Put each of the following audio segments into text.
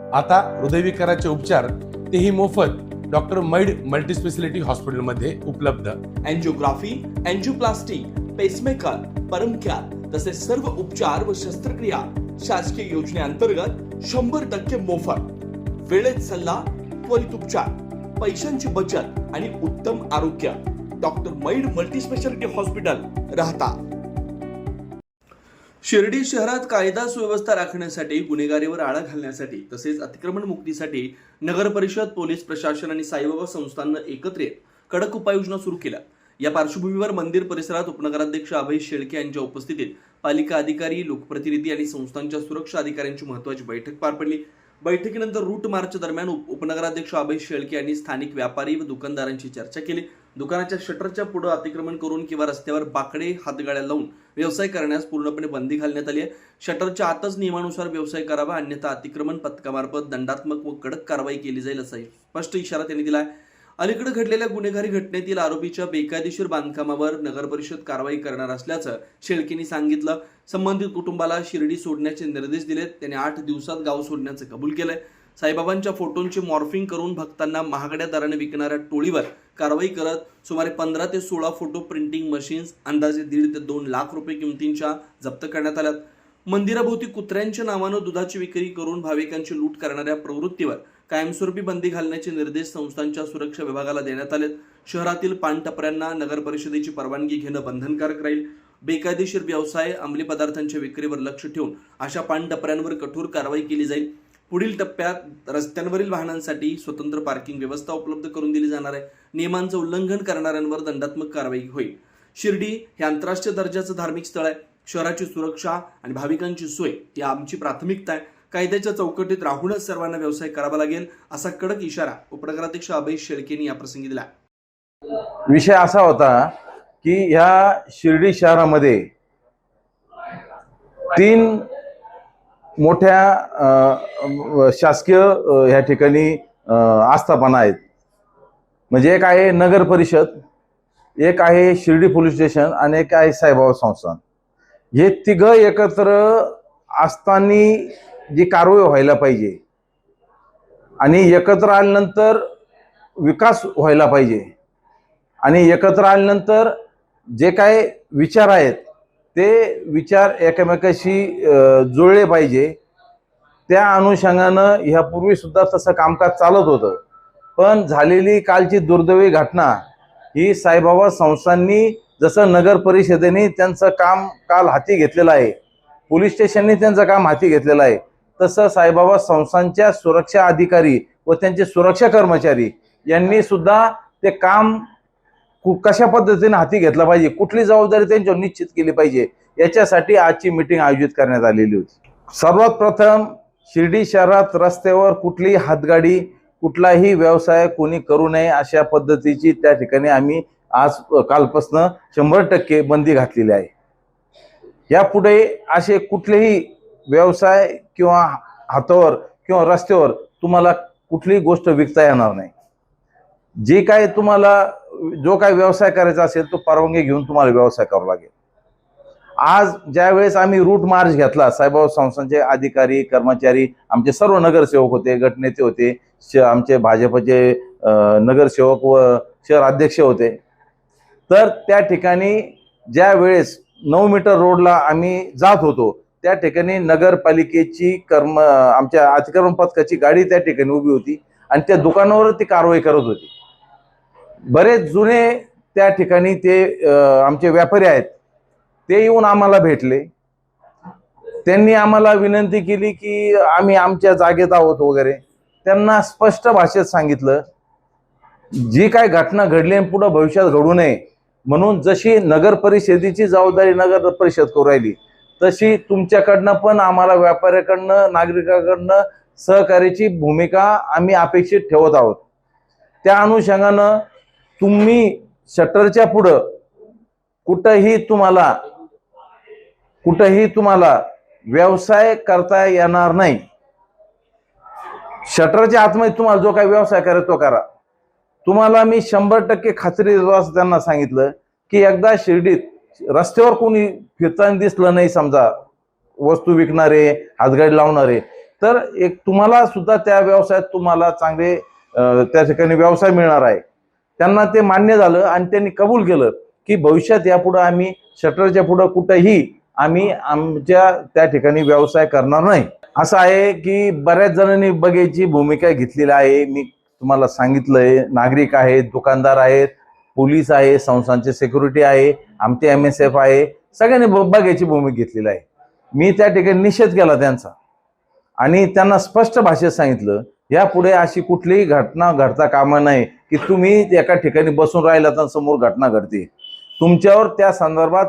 आता हृदयविकाराचे उपचार तेही मोफत डॉक्टर मैड मल्टीस्पेशालिटी हॉस्पिटलमध्ये उपलब्ध। अँजिओग्राफी, अँजिओप्लास्टी, पेसमेकर, परमकॅर तसेच सर्व उपचार व शस्त्रक्रिया शासकीय योजनेअंतर्गत 100% मोफत। वेळेत सल्ला, त्वरित उपचार, पैशांची बचत आणि उत्तम आरोग्य। डॉक्टर मैड मल्टीस्पेशालिटी हॉस्पिटल, राहता। शिर्डी शहरात कायदा सुव्यवस्था राखण्यासाठी, गुन्हेगारीवर आळा घालण्यासाठी तसेच अतिक्रमण मुक्तीसाठी नगर परिषद, पोलीस प्रशासन आणि साईबाबा संस्थांना एकत्र येत कडक उपाययोजना सुरू केल्या। या पार्श्वभूमीवर मंदिर परिसरात उपनगराध्यक्ष अभय शेळके यांच्या उपस्थितीत पालिका अधिकारी, लोकप्रतिनिधी आणि संस्थांच्या सुरक्षा अधिकाऱ्यांची महत्त्वाची बैठक पार पडली। बैठकीनंतर रूट मार्च दरम्यान उपनगराध्यक्ष अभय शेळके यांनी स्थानिक व्यापारी व दुकानदारांची चर्चा केली। दुकानाच्या शटरच्या पुढे अतिक्रमण करून किंवा रस्त्यावर बाकडे हातगाड्या लावून व्यवसाय करण्यास पूर्णपणे बंदी घालण्यात आली आहे। शटरच्या आतच नियमानुसार व्यवसाय करावा, अन्यथा अतिक्रमण पथकामार्फत दंडात्मक व कडक कारवाई केली जाईल असा स्पष्ट इशारा त्यांनी दिला आहे। अलीकडे घडलेल्या गुन्हेगारी घटनेतील आरोपीच्या बेकायदेशीर बांधकामावर नगर परिषद कारवाई करणार असल्याचं शेळकेंनी सांगितलं। संबंधित कुटुंबाला शिर्डी सोडण्याचे निर्देश दिलेत। त्याने 8 दिवसात गाव सोडण्याचं कबूल केलंय। साईबाबांच्या फोटोंचे मॉर्फिंग करून भक्तांना महागड्या दराने विकणाऱ्या टोळीवर कारवाई करत सुमारे 15 ते 16 फोटो प्रिंटिंग मशीन्स अंदाजे 1.5 ते 2 लाख रुपये किमतींच्या जप्त करण्यात आल्यात। मंदिराभोवती कुत्र्यांच्या नावानं दुधाची विक्री करून भाविकांची लूट करणाऱ्या प्रवृत्तीवर कायमस्वरूपी बंदी घालण्याचे निर्देश संस्थांच्या सुरक्षा विभागाला देण्यात आलेत। शहरातील पानटपऱ्यांना नगर परिषदेची परवानगी घेणं बंधनकारक राहील। बेकायदेशीर व्यवसाय, अंमली पदार्थांच्या विक्रीवर लक्ष ठेवून अशा पानटपऱ्यांवर कठोर कारवाई केली जाईल। पुढील टप्प्यात रस्त्यांवरील वाहनांसाठी स्वतंत्र पार्किंग व्यवस्था उपलब्ध करून दिली जाणार आहे। नियमांचं उल्लंघन करणाऱ्यांवर दंडात्मक कारवाई होईल। शिर्डी हे आंतरराष्ट्रीय दर्जाचं धार्मिक स्थळ आहे। शहराची सुरक्षा आणि भाविकांची सोय ही आमची प्राथमिकता आहे। कायद्याच्या चौकटीत राहूनच सर्वांना व्यवसाय करावा लागेल असा कडक इशारा उपनगराध्यक्ष अभय शेळकेंनी याप्रसंगी दिला। विषय असा होता की ह्या शिर्डी शहरामध्ये 3 मोठ्या शासकीय ह्या ठिकाणी आस्थापना आहेत। म्हणजे एक आहे नगर परिषद, एक आहे शिर्डी पोलीस स्टेशन आणि एक आहे साईबाबा संस्थान। हे तिघं एकत्र असताना जी कारवाई व्हायला पाहिजे आणि एकत्र आल्यानंतर विकास व्हायला पाहिजे आणि एकत्र आल्यानंतर जे काय विचार आहेत ते विचार एकमेकाशी जुळले पाहिजे। त्या अनुषंगानं ह्यापूर्वी सुद्धा तसं कामकाज चालत होतं, पण झालेली कालची दुर्दैवी घटना ही साईबाबा संस्थांनी, जसं नगर परिषदेने त्यांचं काम काल हाती घेतलेलं आहे, पोलीस स्टेशनने त्यांचं काम हाती घेतलेलं आहे, तसं साईबाबा संस्थांच्या सुरक्षा अधिकारी व त्यांचे सुरक्षा कर्मचारी यांनी सुद्धा ते काम कशा पद्धतीने हाती घेतला पाहिजे, कुठली जबाबदारी त्यांच्यावर निश्चित केली पाहिजे, याच्यासाठी आजची मीटिंग आयोजित करण्यात आलेली होती। सर्वात प्रथम शिर्डी शहरात रस्त्यावर कुठलीही हातगाडी, कुठलाही व्यवसाय कोणी करू नये अशा पद्धतीची त्या ठिकाणी आम्ही आज कालपासून 100% बंदी घातलेली आहे। यापुढे असे कुठलेही व्यवसाय किंवा हातावर किंवा रस्त्यावर तुम्हाला कुठलीही गोष्ट विकता येणार नाही। जे काय तुम्हाला जो काय व्यवसाय करायचा असेल तो परवानगी घेऊन तुम्हाला व्यवसाय करावा लागेल। आज ज्या वेळेस आम्ही रूट मार्च घेतला, साईबाबा संस्थांचे अधिकारी, कर्मचारी, आमचे सर्व नगरसेवक होते, गटनेते होते, आमचे भाजपचे नगरसेवक व शहर अध्यक्ष होते, तर त्या ठिकाणी ज्या वेळेस 9 मीटर रोडला आम्ही जात होतो त्या ठिकाणी नगरपालिकेची आमच्या अतिक्रमण पथकाची गाडी त्या ठिकाणी उभी होती आणि त्या दुकानावर ती कारवाई करत होती। बरेच जुने त्या ठिकाणी ते आमचे व्यापारी आहेत, ते येऊन आम्हाला भेटले। त्यांनी आम्हाला विनंती केली की आम्ही आमच्या जागेत आहोत वगैरे। त्यांना स्पष्ट भाषेत सांगितलं जी काय घटना घडली आणि पुढे भविष्यात घडू नये म्हणून जशी नगर परिषदेची जबाबदारी नगर परिषद करू राहिली, तशी तुमच्याकडनं पण आम्हाला व्यापाऱ्याकडनं, नागरिकांकडनं सहकार्याची भूमिका आम्ही अपेक्षित ठेवत आहोत। त्या अनुषंगानं तुम्ही शटरच्या पुढं कुठेही तुम्हाला व्यवसाय करता येणार नाही। शटरच्या आतमध्ये तुम्हाला जो काही व्यवसाय करायचा तो करा। तुम्हाला मी 100% खात्री देतो असं त्यांना सांगितलं की एकदा शिर्डीत रस्त्यावर कोणी फिरताना दिसलं नाही, समजा वस्तू विकणारे, हातगाडी लावणारे, तर एक तुम्हाला सुद्धा त्या व्यवसायात तुम्हाला चांगले त्या ठिकाणी व्यवसाय मिळणार आहे. त्यांना ते मान्य झालं आणि त्यांनी कबूल केलं की भविष्यात यापुढे आम्ही शटरच्या पुढे कुठेही आम्ही आमच्या त्या ठिकाणी व्यवसाय करणार नाही. असं आहे की बऱ्याच जणांनी बघायची भूमिका घेतलेली आहे. मी तुम्हाला सांगितलंय, नागरिक आहेत, दुकानदार आहेत, पोलीस आहे, संस्थांचे सिक्युरिटी आहे, आमचे MSF आहे, सगळ्यांनी बघायची भूमिका घेतलेली आहे. मी त्या ठिकाणी निषेध केला त्यांचा आणि त्यांना स्पष्ट भाषेत सांगितलं यापुढे अशी कुठलीही घटना घडता कामा नये की तुम्ही एका ठिकाणी बसून राहिला तर समोर घटना घडते. तुमच्यावर त्या संदर्भात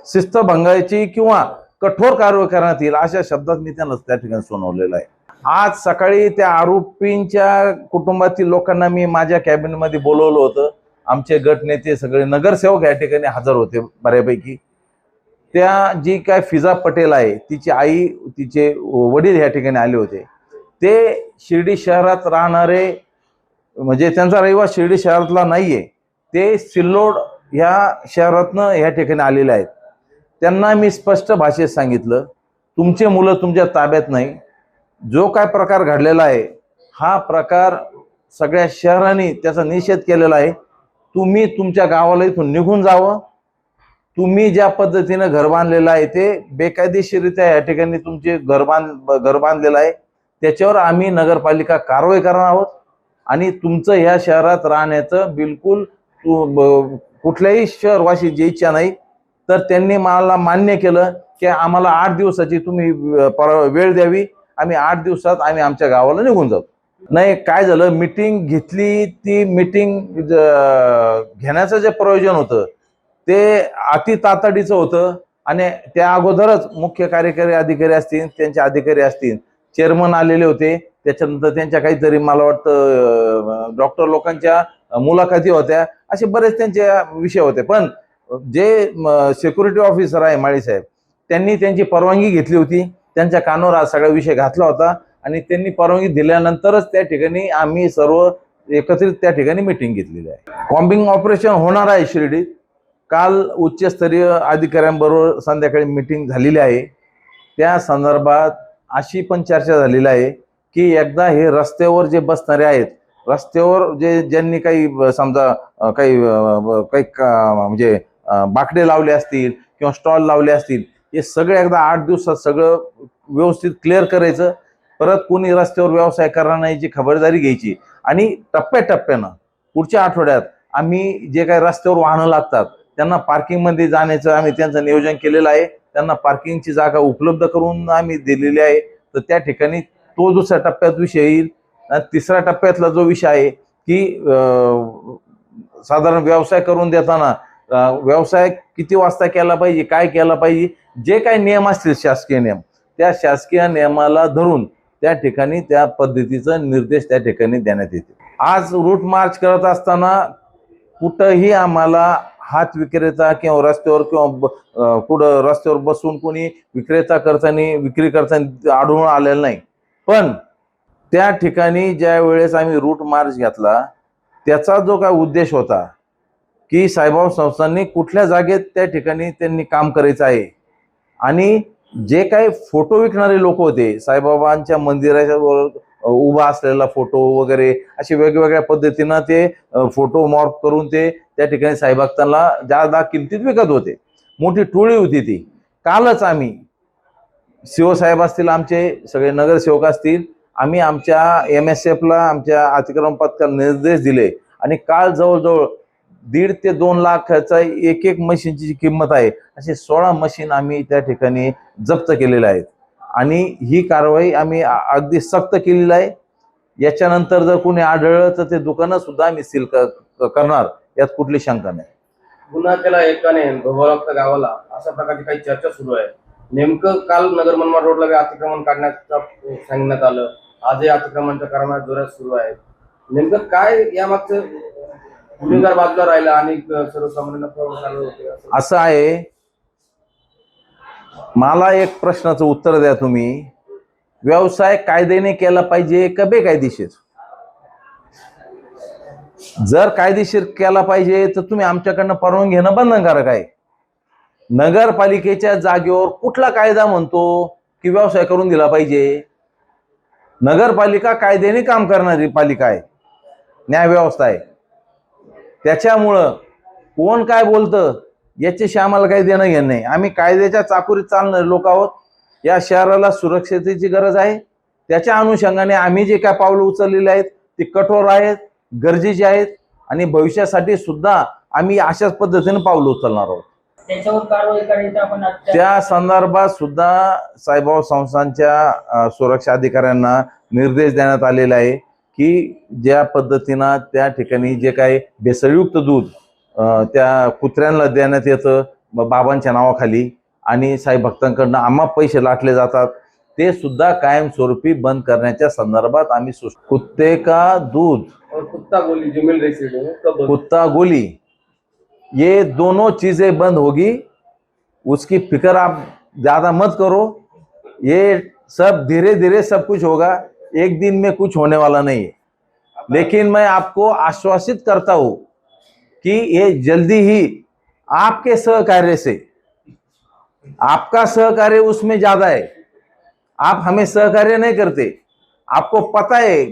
शिस्तभंगाची किंवा कठोर कारवाई करण्यात येईल अशा शब्दात मी त्यांना त्या ठिकाणी सुनावलेलं आहे. आज सकाळी त्या आरोपींच्या कुटुंबातील लोकांना मी माझ्या कॅबिनमध्ये बोलवलं होतं. आमचे गट नेते सगळे नगरसेवक या ठिकाणी हजर होते बऱ्यापैकी. त्या जी काय फिजा पटेल आहे तिची आई, तिचे वडील या ठिकाणी आले होते. ते शिर्डी शहरात राहणारे, म्हणजे त्यांचा रहिवास शिर्डी शहरातला नाहीये, ते सिल्लोड ह्या शहरातनं ह्या ठिकाणी आलेले आहेत. त्यांना मी स्पष्ट भाषेत सांगितलं तुमचे मुलं तुमच्या ताब्यात नाही. जो काय प्रकार घडलेला आहे हा प्रकार सगळ्या शहरांनी त्याचा निषेध केलेला आहे. तुम्ही तुमच्या गावाला इथून निघून जावं. तुम्ही ज्या पद्धतीनं घर बांधलेलं आहे ते बेकायदेशीररित्या या ठिकाणी तुमचे घर बांधलेलं आहे, त्याच्यावर आम्ही नगरपालिका कारवाई करणार आहोत आणि तुमचं ह्या शहरात राहण्याचं बिलकुल कुठल्याही शहरवासी जी इच्छा नाही. तर त्यांनी मला मान्य केलं की आम्हाला 8 दिवसाची तुम्ही वेळ द्यावी, आम्ही 8 दिवसात आम्ही आमच्या गावाला निघून जाऊ. नाही, काय झालं, मीटिंग घेतली, ती मीटिंग घेण्याचं जे प्रयोजन होतं ते अति तातडीचं होतं आणि त्या अगोदरच मुख्य कार्यकारी अधिकारी असतील, त्यांचे अधिकारी असतील, चेअरमन आलेले होते. त्याच्यानंतर त्यांच्या काहीतरी मला वाटतं डॉक्टर लोकांच्या मुलाखती होत्या, असे बरेच त्यांचे विषय होते. पण जे सिक्युरिटी ऑफिसर आहे माळीसाहेब, त्यांनी त्यांची परवानगी घेतली होती. त्यांच्या कानावर हा सगळा विषय घातला होता आणि त्यांनी परवानगी दिल्यानंतरच त्या ठिकाणी आम्ही सर्व एकत्रित त्या ठिकाणी मीटिंग घेतलेली आहे. कॉम्बिंग ऑपरेशन होणार आहे शिर्डीत. काल उच्चस्तरीय अधिकाऱ्यांबरोबर संध्याकाळी मीटिंग झालेली आहे. त्या संदर्भात अशी पण चर्चा झालेली आहे की एकदा हे रस्त्यावर जे बसणारे आहेत, रस्त्यावर जे ज्यांनी काही समजा काही म्हणजे बाकडे लावले असतील किंवा स्टॉल लावले असतील, हे सगळे एकदा 8 दिवसात सगळं व्यवस्थित क्लिअर करायचं. परत कोणी रस्त्यावर व्यवसाय करणार नाही याची खबरदारी घ्यायची आणि टप्प्याटप्प्यानं पुढच्या आठवड्यात आम्ही जे काही रस्त्यावर वाहनं लागतात त्यांना पार्किंगमध्ये जाण्याचं आम्ही त्यांचं नियोजन केलेलं आहे. त्यांना पार्किंगची जागा उपलब्ध करून आम्ही दिलेली आहे. तर त्या ठिकाणी तो दुसऱ्या टप्प्यात विषय येईल. तिसऱ्या टप्प्यातला जो विषय आहे की साधारण व्यवसाय करून देताना व्यवसाय किती वाजता केला पाहिजे, काय केला पाहिजे, जे काही नियम असतील शासकीय नियम, त्या शासकीय नियमाला धरून त्या ठिकाणी त्या पद्धतीचा निर्देश त्या ठिकाणी देण्यात येते. आज रूट मार्च करत असताना कुठंही आम्हाला हात विक्रेता किंवा रस्त्यावर किंवा कुठं रस्त्यावर बसून कोणी विक्री करताना आढळून आलेलं नाही. पण त्या ठिकाणी ज्या वेळेस आम्ही रूट मार्च घेतला त्याचा जो काय उद्देश होता की साईबाबा संस्थांनी कुठल्या जागेत त्या ठिकाणी त्यांनी काम करायचं आहे आणि जे काही फोटो विकणारे लोक होते, साईबाबांच्या मंदिराच्या उभा असलेला फोटो वगैरे असे वेगवेगळ्या पद्धतीनं ते फोटो मॉर्फ करून ते त्या ठिकाणी साईभक्तांना जादा किमतीत विकत होते. मोठी टोळी होती ती. कालच आम्ही शिवसाहेब असतील, आमचे सगळे नगरसेवक असतील, आम्ही आमच्या MSF ला आमच्या अतिक्रमण पथकाला निर्देश दिले आणि काल जवळजवळ 1.5 ते 2 लाखाचा एक मशीनची जी किंमत आहे असे 16 मशीन आम्ही त्या ठिकाणी जप्त केलेल्या आहेत आणि ही कारवाई आम्ही अगदी सक्त केलेली आहे. याच्यानंतर जर कोणी आढळलं तर ते दुकानं सुद्धा आम्ही सील करणार, यात कुठली शंका नाही. गुन्हा केला एकाने भोगावला गावाला अशा प्रकारची काही चर्चा सुरू आहे. नेमकं काल नगर मनमाड रोडला अतिक्रमण काढण्याचं सांगण्यात आलं, आजही अतिक्रमणच्या कारवाया जोरात सुरू आहेत. नेमकं काय यामागचं गुन्हेगार बाजूला राहिला आणि सर्वसामान्यांना असं आहे. मला एक प्रश्नाचं उत्तर द्या तुम्ही, व्यवसाय कायद्याने केला पाहिजे का बेकायदेशीर? जर कायदेशीर केला पाहिजे तर तुम्ही आमच्याकडनं परवानगी घेणं बंधनकारक आहे. नगरपालिकेच्या जागेवर कुठला कायदा म्हणतो की व्यवसाय करून दिला पाहिजे? नगरपालिका कायद्याने काम करणारी पालिका आहे, न्यायव्यवस्था आहे. त्याच्यामुळं कोण काय बोलतं याच्याशी आम्हाला काही देणं घेणं नाही. आम्ही कायद्याच्या चाकुरीत चालणारे लोक आहोत. या शहराला सुरक्षिततेची गरज आहे. त्याच्या अनुषंगाने आम्ही जे काय पावलं उचललेले आहेत ते कठोर आहेत, गरजेचे आहेत आणि भविष्यासाठी सुद्धा आम्ही अशाच पद्धतीने पावलं उचलणार आहोत. त्याच्यावर कारवाई करायचं आपण आता त्या संदर्भात सुद्धा साईबाबा संस्थांच्या सुरक्षा अधिकाऱ्यांना निर्देश देण्यात आलेला आहे की ज्या पद्धतीनं त्या ठिकाणी जे काही भेसळयुक्त दूध त्या कुत्र्यांना देण्यात येतं बाबांच्या नावाखाली आणि साई भक्तांकडनं आम्हा पैसे लाटले जातात, ते सुद्धा कायमस्वरूपी बंद करण्याच्या संदर्भात आम्ही कुत्ते का दूध और कुत्ता गोली जो मिल रही थी लोगों को, कब कुत्ता गोली, ये दोनों चीजें बंद होगी. उसकी फिक्र आप ज्यादा मत करो. ये सब धीरे धीरे सब कुछ होगा. एक दिन में कुछ होने वाला नहीं है. लेकिन मैं आपको आश्वासित करता हूं कि ये जल्दी ही आपके सहकार्य से, आपका सहकार्य उसमें ज्यादा है. आप हमें सहकार्य नहीं करते. आपको पता है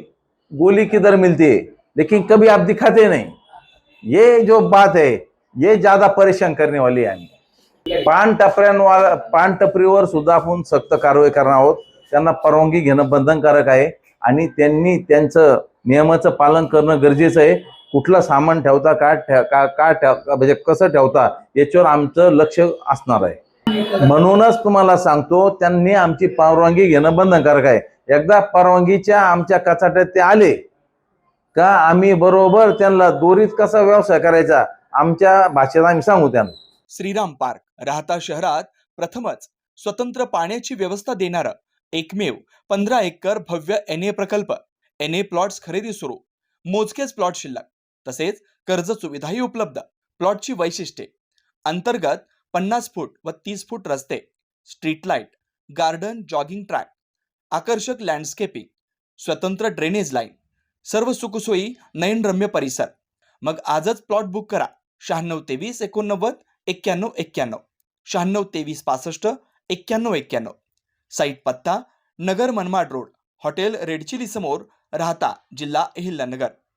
गोली किधर मिलती है, लेकिन कभी आप दिखाते नहीं. ये जो बात है ये ज्यादा परेशान करने वाली आहे. पान टपरीवर सुद्धा आपण सक्त कारवाई करणार आहोत. त्यांना परवानगी घेणं बंधनकारक आहे आणि त्यांनी त्यांचं नियमाचं पालन करणं गरजेचं आहे. कुठलं सामान ठेवता म्हणजे कसं ठेवता याच्यावर आमचं लक्ष असणार आहे. म्हणूनच तुम्हाला सांगतो, त्यांनी आमची परवानगी घेणं बंधनकारक आहे. एकदा परवानगीच्या आमच्या कचाट्यात ते आले का आम्ही बरोबर त्यांना दोरीत कसा व्यवसाय करायचा आमच्या भाषेत आम्ही सांगू त्यांना. श्रीराम पार्क राहता शहरात प्रथमच स्वतंत्र पाण्याची व्यवस्था देणारं एकमेव 15 एकर भव्य NA प्रकल्प. NA प्लॉट्स खरेदी सुरू. मोजकेच प्लॉट शिल्लक. तसेच कर्ज सुविधाही उपलब्ध. प्लॉटची वैशिष्ट्ये: अंतर्गत 50 फूट व 30 फूट रस्ते, street light, garden, jogging track, आकर्षक लँडस्केपिंग, स्वतंत्र ड्रेनेज लाईन, सर्व सुखसोयी, नयनरम्य परिसर. मग आजच प्लॉट बुक करा. 96 23 89 91 91, 96 23 65 91 91. साईट पत्ता: Nagar Manmad road, hotel Red Chilli समोर, राहता, जिल्हा अहिल्यानगर.